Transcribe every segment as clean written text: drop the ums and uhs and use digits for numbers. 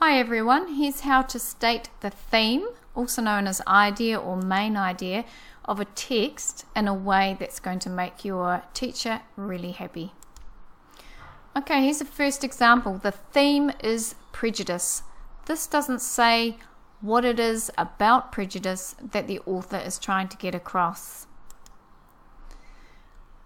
Hi everyone, here's how to state the theme, also known as idea or main idea, of a text in a way that's going to make your teacher really happy. Okay, here's the first example. The theme is prejudice. This doesn't say what it is about prejudice that the author is trying to get across.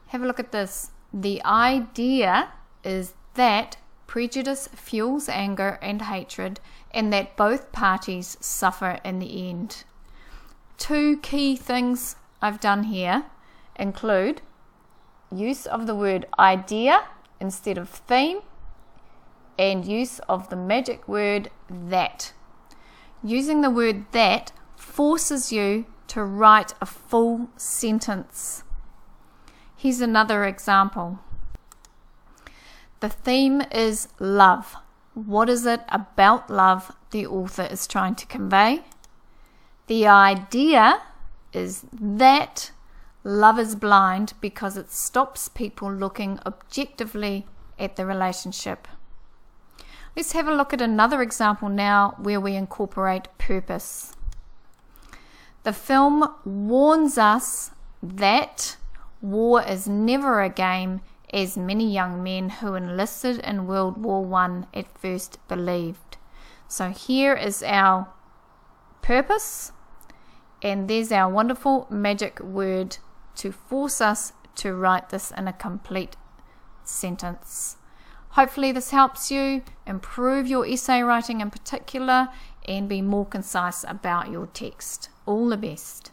Have a look at this. The idea is that prejudice fuels anger and hatred, and that both parties suffer in the end. Two key things I've done here include use of the word idea instead of theme, and use of the magic word that. Using the word that forces you to write a full sentence. Here's another example. The theme is love. What is it about love the author is trying to convey? The idea is that love is blind because it stops people looking objectively at the relationship. Let's have a look at another example now where we incorporate purpose. The film warns us that war is never a game, as many young men who enlisted in World War I at first believed. So here is our purpose, and there's our wonderful magic word to force us to write this in a complete sentence. Hopefully this helps you improve your essay writing in particular and be more concise about your text. All the best.